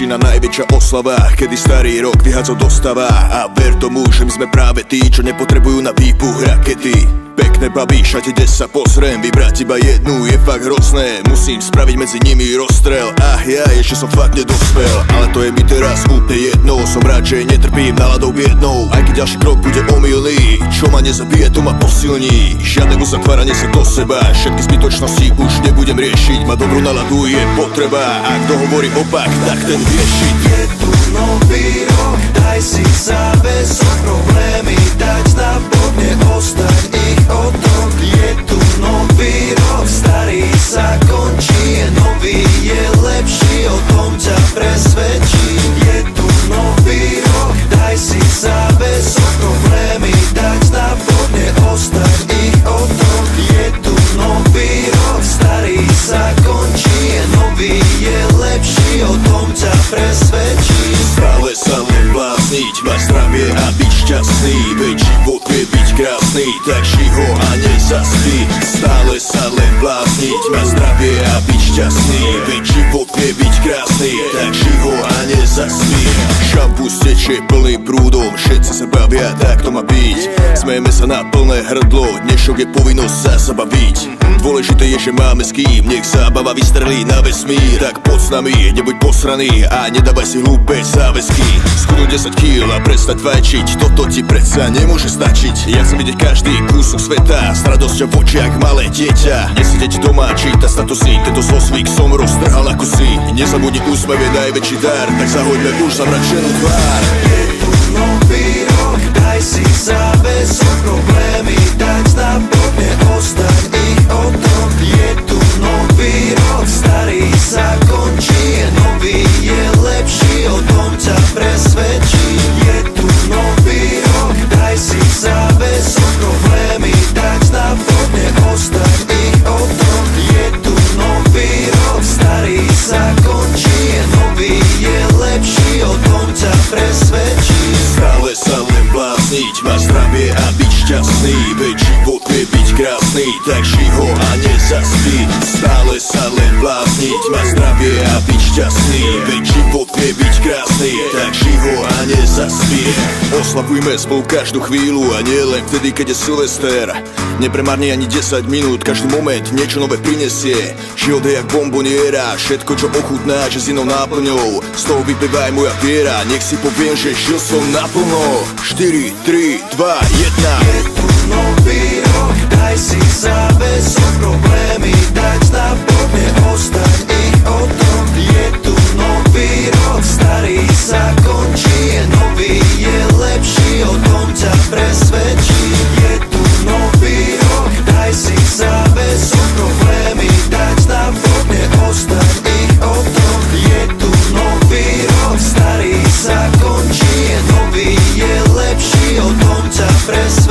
začína najväčšia oslava, kedy starý rok vyhádzal do stava. A ver tomu, že my sme práve tí, čo nepotrebujú na výbuch rakety. Pekné babi, šate, kde sa pozriem, vybrať iba jednu je fakt hrozné. Musím spraviť medzi nimi rozstrel. Ja ešte som fakt nedospel, ale to je mi teraz úplne jedno. Som rád, že netrpím náladou biednou, aj keď ďalší krok bude omylný. Čo ma nezabije, to ma posilní. Žiadne uzatváranie sa do seba, všetky zbytočnosti už nebudem riešiť. Ma dobrú náladu je potreba, a kto hovorí opak, tak ten viešiť. Je tu nový rok, daj si záväzok, problémy dať na bok, neostaň ich otok. Je tu nový rok, starý sa končí, je nový, je lepší, o tom ťa presvedčím. Je tu nový rok, daj si záväzok, problémy dať na bok, neostaň ich otok. Je tu nový rok, starý sa končí, je nový, je lepší, o tom ťa presvedčím. Stále sa len blázniť, mať zdravie a byť šťastný, veď život vie byť krásny, tak ži ho a nezaspí. Stále sa len blázniť, mať zdravie a byť šťastný, veď život vie byť krásny, tak ži ho a nezaspí. Šampus tečie plným prúdom, všetci sa bavia, tak to má byť. Smejeme sa na plné hrdlo, dnešok je povinnosť sa zabaviť. Dôležité je, že máme s kým, nech zábava vystrelí na vesmír. Tak poď s nami, nebuď posraný a nedávaj si hlúpe záväzky. Schudnúť 10 kg a prestať fajčiť, toto ti predsa nemôže stačiť. Ja chcem vidieť každý kúsok sveta s radosťou v očiach malé dieťa. Nesedieť doma, čítať statusy, tento zlosvík som roztrhal ako si. Nezabudni, úsmev je najväčší dar, tak zahoďme už zamračenú tvár. Je tu nový rok, daj si záväzok, problémy dať na bok, neostaň ich otok. Je tu nový rok, starý sa končí, je nový, je lepší, o tom ťa presvedčím. Je tu nový rok, daj si záväzok, problémy dať na bok, neostaň ich otok. Je tu nový rok, starý sa končí, je nový, je lepší, o tom ťa presvedčím. Stále sa len blázniť, mať zdravie a byť šťastný, veď život vie byť krásny, tak ži ho a nezaspí. Stále sa len blázniť, mať zdravie a byť šťastný, veď život vie byť krásny, tak ži ho a nezaspí. Oslavujme spolu každú chvíľu a nie len vtedy, keď je Silvester. Nepremárni ani 10 minút, každý moment niečo nové prinesie. Život je jak bomboniera, všetko čo ochutná, že s inou náplňou. Z toho vyplýva aj moja viera, nech si poviem, že žil som naplno. 4, 3, 2, 1. Je tu nový rok, daj si záväzok, problémy dať na bok, neostaň ich otok. Je tu nový rok, starý sa končí, je nový, je lepší, o tom ťa presvedčím. Je tu nový rok, daj si záväzok, problémy dať na bok, neostaň ich otok. Je tu nový rok, starý sa končí, je nový, je lepší, o tom ťa presvedčím.